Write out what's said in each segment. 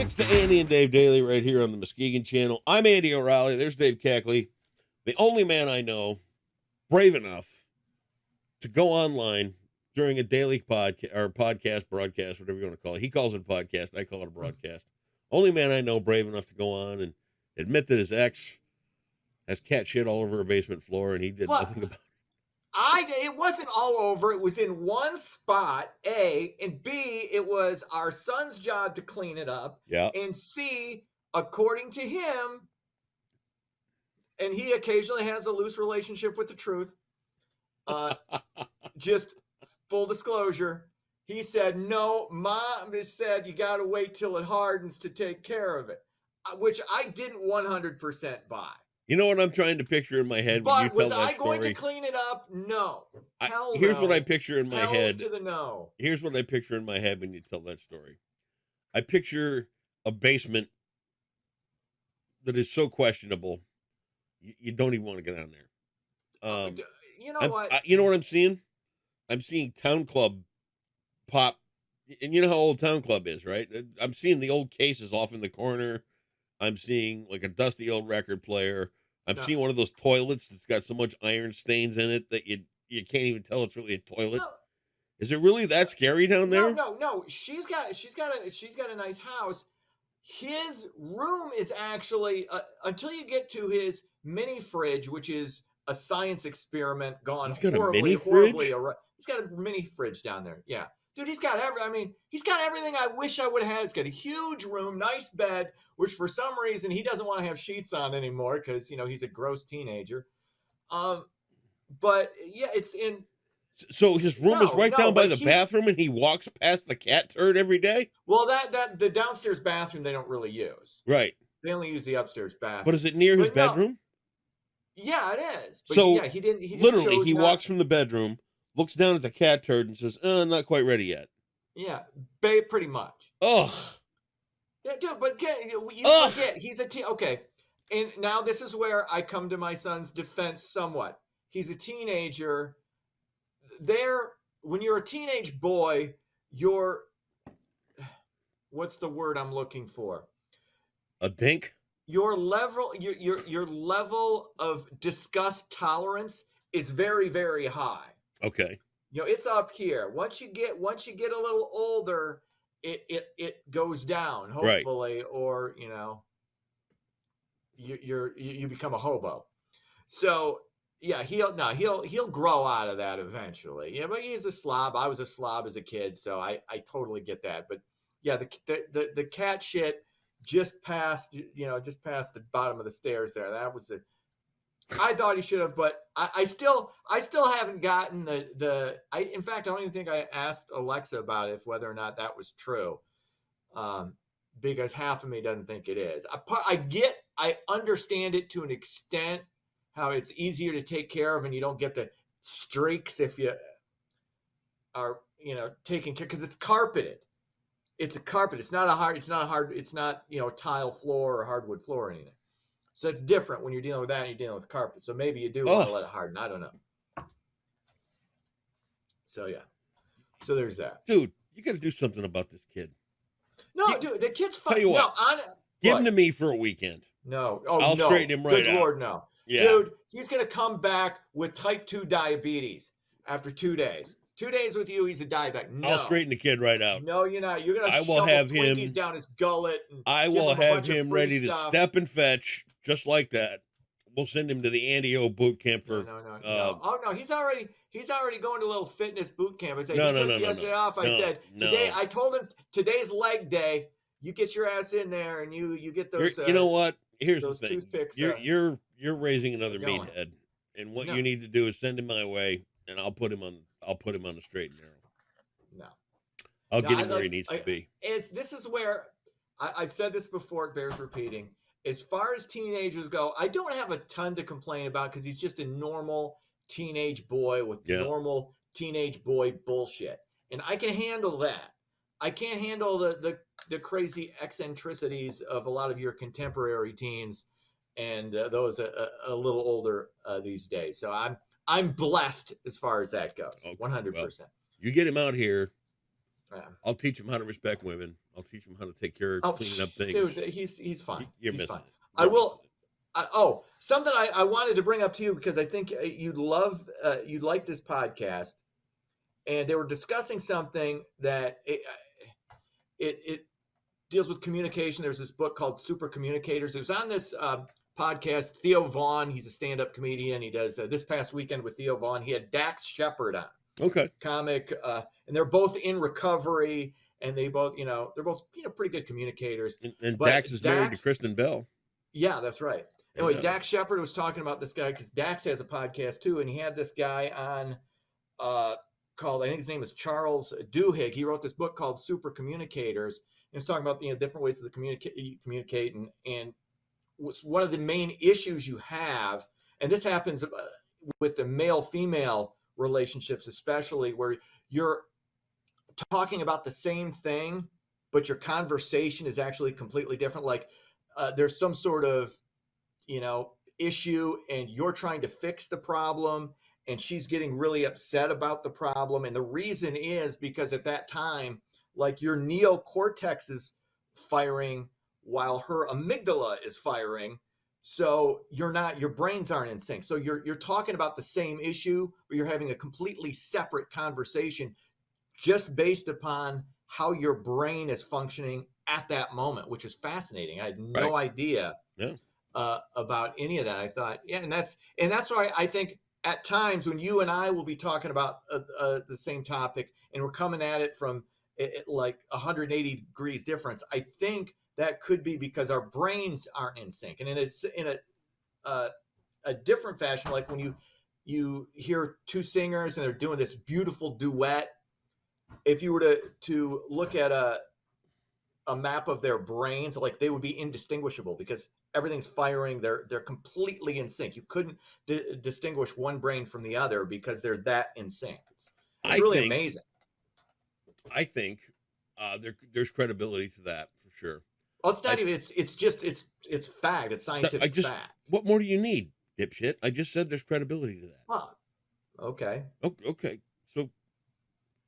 It's the Andy and Dave Daily right here on the Muskegon Channel. I'm Andy O'Reilly. There's Dave Cackley, the only man I know brave enough to go online during a daily podcast, broadcast, whatever you want to call it. He calls it a podcast. I call it a broadcast. Only man I know brave enough to go on and admit that his ex has cat shit all over her basement floor, and he did nothing about it. It wasn't all over. It was in one spot, A, and B, it was our son's job to clean it up. Yeah. And C, according to him, and he occasionally has a loose relationship with the truth. Just full disclosure, he said, no, Mom has said you got to wait till it hardens to take care of it, which I didn't 100% buy. You know what I'm trying to picture in my head when you tell that story? But was I going to clean it up? No. Hell here's no. what I picture in my head. To the no. Here's what I picture in my head when you tell that story. I picture a basement that is so questionable, you don't even want to get down there. You know what? You know what I'm seeing? I'm seeing Town Club pop, and you know how old Town Club is, right? I'm seeing the old cases off in the corner. I'm seeing like a dusty old record player. I'm seeing one of those toilets that's got so much iron stains in it that you can't even tell it's really a toilet. No. Is it really that scary down there? No. She's got a nice house. His room is actually until you get to his mini fridge, which is a science experiment gone horribly awry. He's got a mini fridge down there. Yeah. Dude, he's got everything I wish I would have had. He's got a huge room, nice bed, which for some reason he doesn't want to have sheets on anymore because, he's a gross teenager. But yeah, it's in. So his room is right down by the bathroom, and he walks past the cat turd every day? Well, that the downstairs bathroom they don't really use. Right. They only use the upstairs bathroom. But is it near his bedroom? Yeah, it is. But so he didn't. He literally, he walks from the bedroom, looks down at the cat turd, and says, not quite ready yet. Yeah, pretty much. Ugh. Yeah, dude, but you forget, he's a teen. Okay, and now this is where I come to my son's defense somewhat. He's a teenager. When you're a teenage boy, what's the word I'm looking for? A dink? Your level of disgust tolerance is very, very high. Okay. It's up here. Once you get a little older, it goes down, hopefully, right. Or you become a hobo. So yeah, he'll grow out of that eventually. Yeah, but he's a slob. I was a slob as a kid, so I totally get that. But yeah, the cat shit just past the bottom of the stairs there. That was I thought he should have, but I still haven't gotten in fact, I don't even think I asked Alexa about it, whether or not that was true. Because half of me doesn't think it is. I understand it to an extent, how it's easier to take care of and you don't get the streaks if you are, taking care, because it's carpeted. It's a carpet. It's not tile floor or hardwood floor or anything. So it's different when you're dealing with that and you're dealing with carpet. So maybe you do want to let it harden. I don't know. So yeah. So there's that. Dude, you got to do something about this kid. No, dude, the kid's fine. Tell you what, give him to me for a weekend. No. I'll straighten him right out. Good Lord, no. Yeah. Dude, he's going to come back with type 2 diabetes after 2 days. 2 days with you, he's a diabetic. No. I'll straighten the kid right out. No, you're not. You're going to shove Twinkies down his gullet. I will have him ready to step and fetch just like that. We'll send him to the Andy O boot camp for. No. Oh no, he's already going to a little fitness boot camp. I said yesterday off. I said today. I told him today's leg day. You get your ass in there and you get those. You know what? Here's the thing. Toothpicks. You're raising another meathead, and what you need to do is send him my way, and I'll put him on the straight and narrow. No, I'll get him where he needs to be. This is where I've said this before. It bears repeating. As far as teenagers go, I don't have a ton to complain about because he's just a normal teenage boy with normal teenage boy bullshit. And I can handle that. I can't handle the crazy eccentricities of a lot of your contemporary teens and those a little older these days. So I'm blessed as far as that goes. 100%. You get him out here. Yeah. I'll teach him how to respect women. I'll teach him how to take care of Oh, cleaning up things. dude, he's fine. You're He's missing fine. it. I You're will. missing it. Something I wanted to bring up to you because I think you'd like this podcast, and they were discussing something that it deals with communication. There's this book called Super Communicators. It was on this podcast. Theo Vaughn, he's a stand-up comedian. He does this past weekend with Theo Vaughn. He had Dax Shepard on, Okay. comic, and they're both in recovery, and they're both pretty good communicators. And But Dax is married to Kristen Bell. yeah, that's right. Anyway, Dax Shepard was talking about this guy because Dax has a podcast too, and he had this guy on called, I think his name is Charles Duhigg. He wrote this book called Super Communicators, and he's talking about different ways to communicate, and what's one of the main issues you have, and this happens with the male-female relationships, especially where you're talking about the same thing, but your conversation is actually completely different. Like there's some sort of issue, and you're trying to fix the problem, and she's getting really upset about the problem, and the reason is because at that time, like, your neocortex is firing while her amygdala is firing, so your brains aren't in sync. So you're talking about the same issue, but you're having a completely separate conversation just based upon how your brain is functioning at that moment, which is fascinating. I had no idea about any of that. I thought, yeah, and that's why I think at times when you and I will be talking about the same topic, and we're coming at it from like 180 degrees difference, I think that could be because our brains aren't in sync. And it's in a different fashion, like when you hear two singers and they're doing this beautiful duet. If you were to look at a map of their brains, like, they would be indistinguishable because everything's firing. They're completely in sync. You couldn't distinguish one brain from the other because they're that in sync. It's really amazing. I think there's credibility to that for sure. Well, it's not even. It's fact. It's scientific fact. What more do you need, dipshit? I just said there's credibility to that. Well, okay. Okay. So,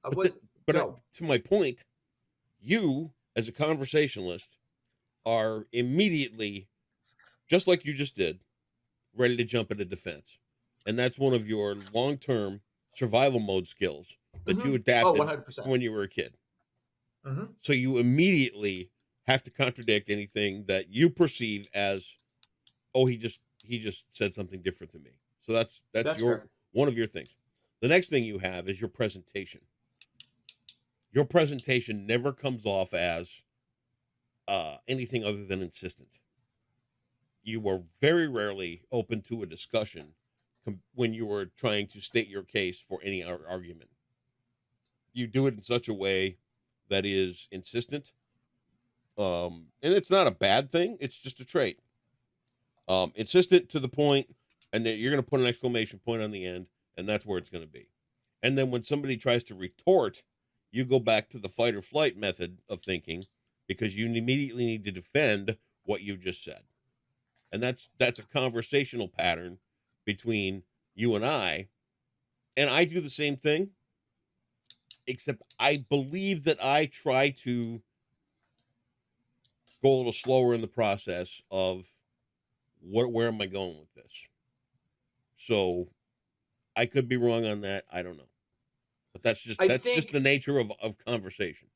to my point, you as a conversationalist are immediately, just like you just did, ready to jump into defense, and that's one of your long-term survival mode skills that you adapted 100%. when you were a kid. Mm-hmm. So you immediately have to contradict anything that you perceive as, oh, he just said something different to me. So that's one of your things. The next thing you have is your presentation. Your presentation never comes off as anything other than insistent. You are very rarely open to a discussion when you are trying to state your case for any argument. You do it in such a way that is insistent. And it's not a bad thing. It's just a trait. Insistent to the point, and then you're going to put an exclamation point on the end, and that's where it's going to be. And then when somebody tries to retort, you go back to the fight or flight method of thinking because you immediately need to defend what you just said. And that's a conversational pattern between you and I do the same thing, except I believe that I try to go a little slower in the process of where am I going with this? So I could be wrong on that. I don't know. But that's just the nature of conversation.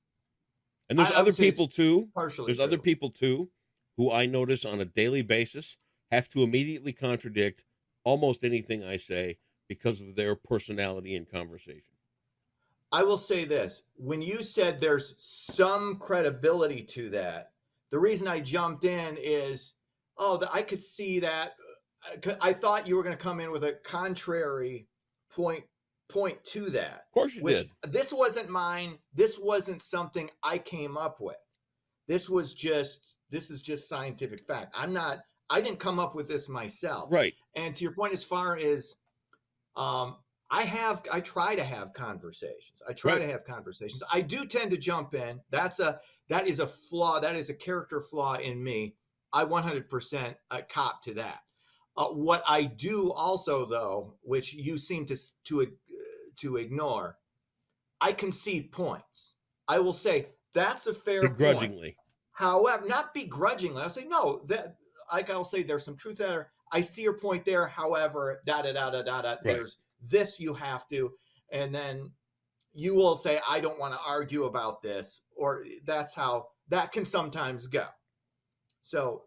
And there's other people too. There's other people too who I notice on a daily basis have to immediately contradict almost anything I say because of their personality in conversation. I will say this. When you said there's some credibility to that, the reason I jumped in is, I could see that. I thought you were going to come in with a contrary point to that. Of course you did. This wasn't mine. This wasn't something I came up with. This is just scientific fact. I didn't come up with this myself. Right. And to your point, as far as, I try to have conversations. I do tend to jump in. That is a flaw. That is a character flaw in me. I 100% cop to that. What I do also, though, which you seem to ignore, I concede points. I will say that's a fair point. Begrudgingly. However, not begrudgingly. I'll say no. That like I'll say there's some truth there. I see your point there. However, da da da da da da. Right. There's this you have to, and then you will say I don't want to argue about this, or that's how that can sometimes go. So,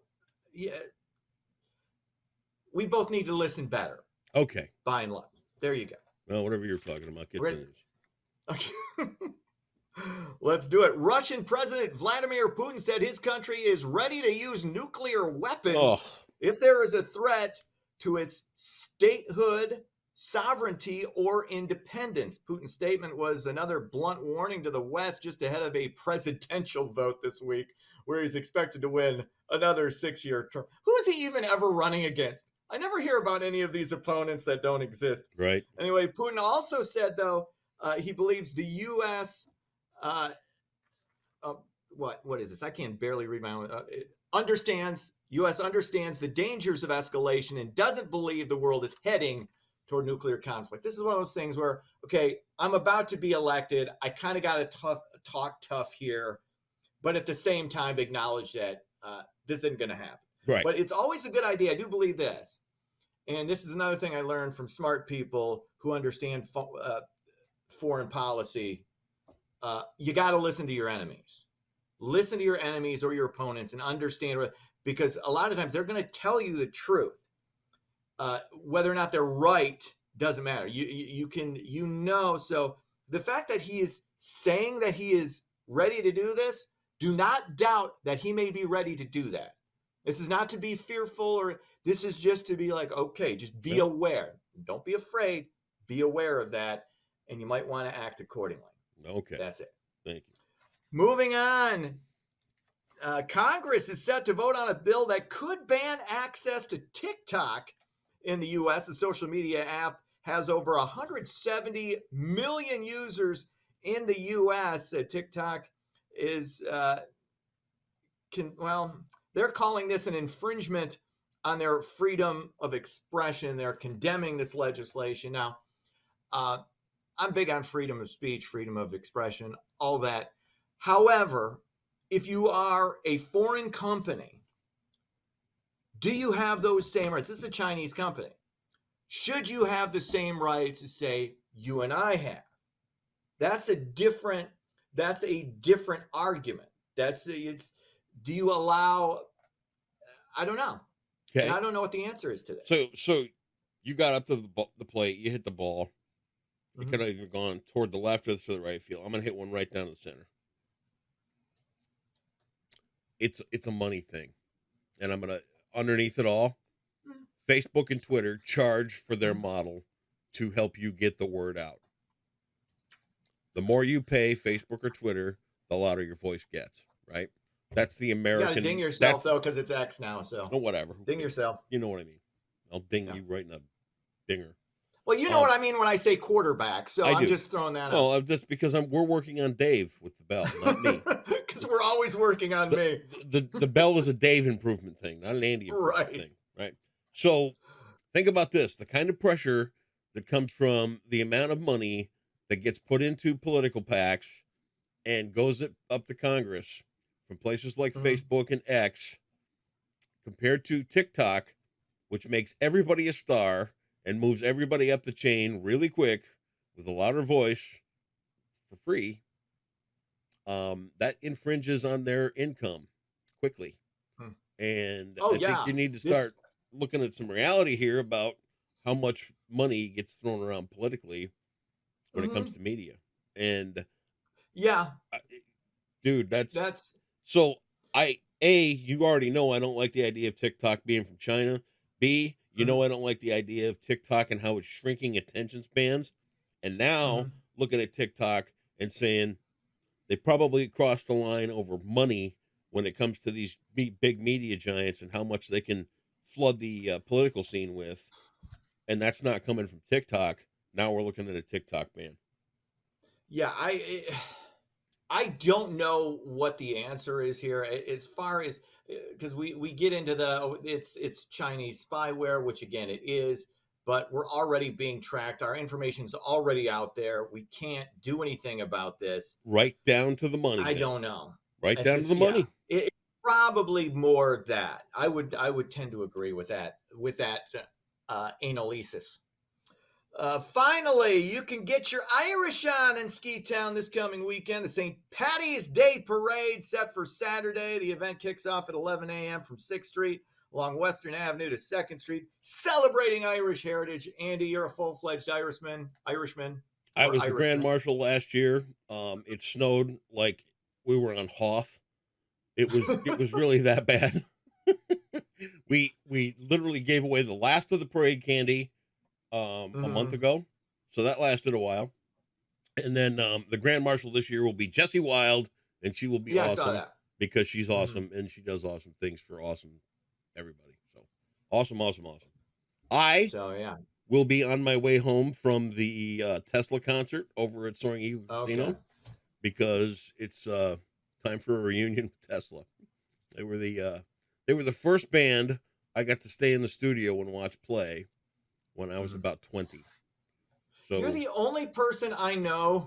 yeah, we both need to listen better. Okay. By and large, there you go. Well, whatever you're talking about, get Ready? finished. Okay. Let's do it. Russian President Vladimir Putin said his country is ready to use nuclear weapons Oh, if there is a threat to its statehood, sovereignty, or independence. Putin's statement was another blunt warning to the West just ahead of a presidential vote this week, where he's expected to win another 6-year term. Who is he even ever running against? I never hear about any of these opponents that don't exist. right. Anyway, Putin also said, though, he believes the U.S. What is this? I can barely read my own. U.S. understands the dangers of escalation and doesn't believe the world is heading toward nuclear conflict. This is one of those things where, okay, I'm about to be elected. I kind of got to talk tough here, but at the same time acknowledge that this isn't going to happen. Right. But it's always a good idea. I do believe this. And this is another thing I learned from smart people who understand foreign policy. You got to listen to your enemies. Listen to your enemies or your opponents and understand, because a lot of times they're going to tell you the truth. Whether or not they're right doesn't matter. You can. So the fact that he is saying that he is ready to do this, do not doubt that he may be ready to do that. This is not to be fearful, or this is just to be like, okay, just be aware. Don't be afraid. Be aware of that, and you might want to act accordingly. Okay. That's it. Thank you. Moving on. Congress is set to vote on a bill that could ban access to TikTok in the U.S. The social media app has over 170 million users in the U.S. TikTok is, they're calling this an infringement on their freedom of expression. They're condemning this legislation. Now, I'm big on freedom of speech, freedom of expression, all that. However, if you are a foreign company, do you have those same rights? This is a Chinese company. Should you have the same rights to say you and I have? That's a different argument. Do you allow? I don't know. Okay. And I don't know what the answer is to that. So you got up to the plate, you hit the ball. You could have either gone toward the left or to the right field. I'm gonna hit one right down the center. It's a money thing, and I'm gonna underneath it all. Facebook and Twitter charge for their model to help you get the word out. The more you pay Facebook or Twitter, the louder your voice gets. Right? That's the American. You gotta ding yourself though, because it's X now. So whatever. Ding yourself. You know what I mean? I'll ding you right in a dinger. Well, you know what I mean when I say quarterback, so I'm just throwing that out. Well, that's because we're working on Dave with the bell, not me. Because we're always working on me. The bell is a Dave improvement thing, not an Andy improvement thing, right? So think about this: the kind of pressure that comes from the amount of money that gets put into political PACs and goes up to Congress from places like Facebook and X, compared to TikTok, which makes everybody a star and moves everybody up the chain really quick with a louder voice for free, that infringes on their income quickly. And I think you need to start looking at some reality here about how much money gets thrown around politically when it comes to media. And dude, that's so you already know I don't like the idea of TikTok being from China. B, you know I don't like the idea of TikTok and how it's shrinking attention spans. And now looking at TikTok and saying they probably crossed the line over money when it comes to these big media giants and how much they can flood the political scene with. And that's not coming from TikTok. Now we're looking at a TikTok ban. Yeah, I don't know what the answer is here as far as, because we get into it's Chinese spyware, which again it is. but we're already being tracked. Our information's already out there. We can't do anything about this. Right down to the money, I man. don't know. Right It's down to the just, money. it's probably more that. I would tend to agree with that analysis. Finally, you can get your Irish on in Ski Town this coming weekend. The St. Paddy's Day Parade set for Saturday. The event kicks off at 11 a.m. from 6th Street along Western Avenue to 2nd Street, celebrating Irish heritage. Andy, you're a full-fledged Irishman. I was the Grand Marshal last year. It snowed like we were on Hoth. It was really that bad. we literally gave away the last of the parade candy a month ago, so that lasted a while. And then the Grand Marshal this year will be Jessie Wild, and she will be awesome. I saw that. Because she's awesome and she does awesome things for awesome everybody. So awesome. I will be on my way home from the Tesla concert over at Soaring Eagle Casino because it's time for a reunion with Tesla. They were the first band I got to stay in the studio and watch play when I was about 20. So you're the only person I know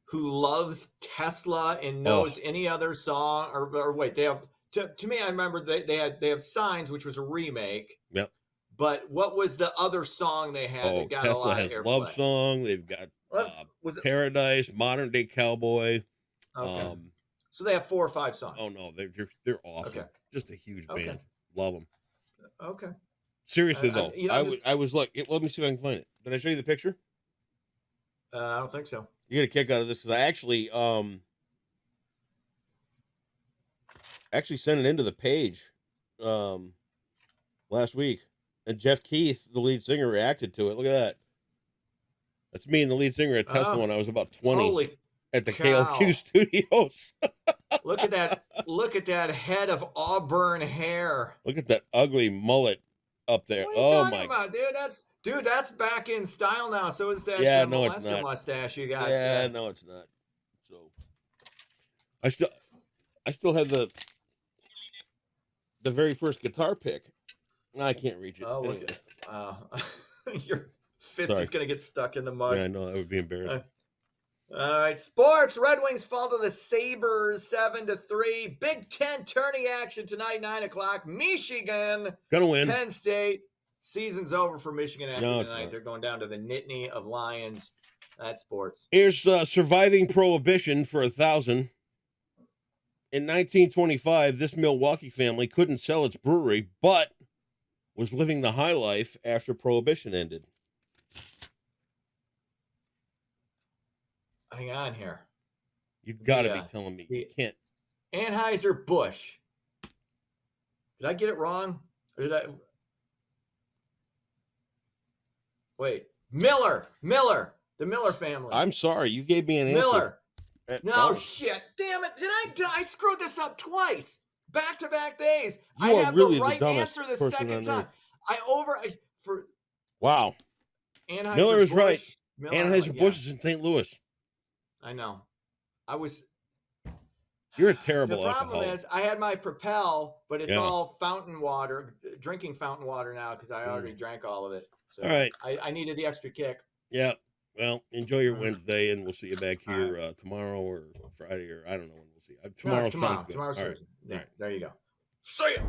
who loves Tesla and knows any other song. Or wait, they have to me. I remember they have Signs, which was a remake. Yep. But what was the other song they had that got Tesla a lot has of airplay? Love Song. They've got Paradise, Modern Day Cowboy. Okay. So they have 4 or 5 songs. Oh no, they're awesome. Okay. Just a huge band. Love them. Okay. Seriously though, I was like, let me see if I can find it. Did I show you the picture? I don't think so. You get a kick out of this because I actually sent it into the page last week, and Jeff Keith, the lead singer, reacted to it. Look at that. That's me and the lead singer at Tesla when I was about 20 at the KLQ studios. Look at that! Look at that head of auburn hair. Look at that ugly mullet up there. What are you talking about, dude? That's back in style now. So is that molester mustache you got? Yeah, no, it's not. So I still have the very first guitar pick. I can't reach it. Oh, look at your fist is gonna get stuck in the mud. Yeah, I know, that would be embarrassing. All right, sports. Red Wings fall to the Sabres 7-3. Big Ten tourney action tonight, 9:00. Michigan gonna win. Penn State. Season's over for Michigan after tonight. They're going down to the Nittany of Lions. That's sports. Here's surviving prohibition for 1,000. In 1925, this Milwaukee family couldn't sell its brewery, but was living the high life after prohibition ended. Hang on here. You got to be telling me you can't. Anheuser-Busch. Did I get it wrong? Or did I? Wait. Miller. The Miller family. I'm sorry. You gave me an answer. Miller. No, shit. Damn it. Did I screwed this up twice? Back-to-back days. I have really the right answer the second time. Wow. Anheuser-Busch. Miller is right. Anheuser-Busch is in St. Louis. I know. You're a terrible The problem alcoholic. is I had my Propel, but it's all fountain water, drinking fountain water now because I already drank all of it. So all right. I needed the extra kick. Yeah. Well, enjoy your Wednesday, and we'll see you back here tomorrow or Friday, or I don't know when we'll see. Tomorrow sounds good. Tomorrow's Thursday. Right. Yeah, there you go. See ya.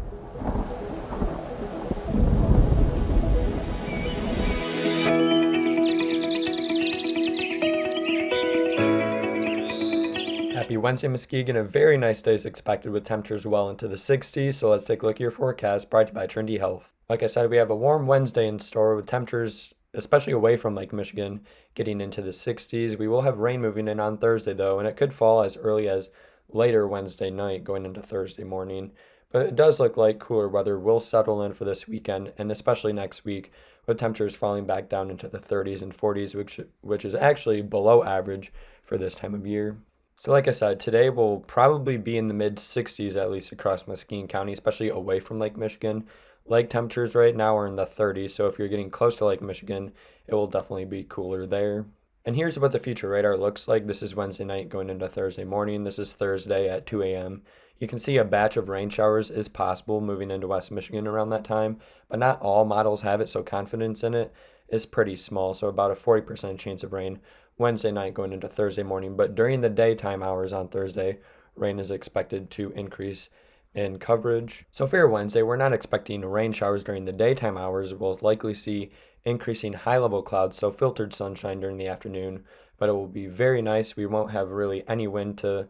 Happy Wednesday, Muskegon. A very nice day is expected with temperatures well into the 60s, so let's take a look at your forecast brought to you by Trinity Health. Like I said, we have a warm Wednesday in store with temperatures, especially away from Lake Michigan, getting into the 60s. We will have rain moving in on Thursday, though, and it could fall as early as later Wednesday night going into Thursday morning. But it does look like cooler weather will settle in for this weekend, and especially next week, with temperatures falling back down into the 30s and 40s, which is actually below average for this time of year. So like I said, today will probably be in the mid-60s, at least across Muskegon County, especially away from Lake Michigan. Lake temperatures right now are in the 30s, so if you're getting close to Lake Michigan, it will definitely be cooler there. And here's what the future radar looks like. This is Wednesday night going into Thursday morning. This is Thursday at 2 a.m. You can see a batch of rain showers is possible moving into West Michigan around that time, but not all models have it, so confidence in it is pretty small, so about a 40% chance of rain Wednesday night going into Thursday morning. But during the daytime hours on Thursday, rain is expected to increase in coverage. So for your Wednesday, we're not expecting rain showers during the daytime hours. We'll likely see increasing high-level clouds, so filtered sunshine during the afternoon, but it will be very nice. We won't have really any wind to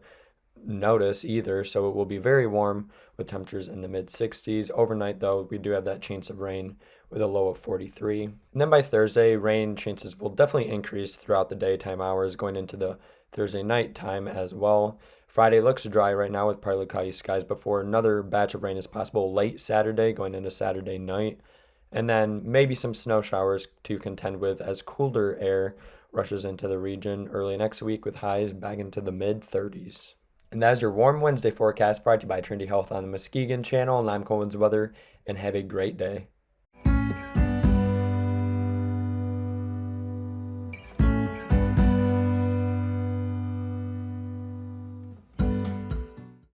notice either, so it will be very warm with temperatures in the mid 60s. Overnight, though, we do have that chance of rain with a low of 43. And then by Thursday, rain chances will definitely increase throughout the daytime hours going into the Thursday night time as well. Friday looks dry right now with partly cloudy skies before another batch of rain is possible late Saturday going into Saturday night. And then maybe some snow showers to contend with as cooler air rushes into the region early next week with highs back into the mid 30s. And that is your warm Wednesday forecast brought to you by Trinity Health on the Muskegon channel. And I'm Coleman's Weather, and have a great day.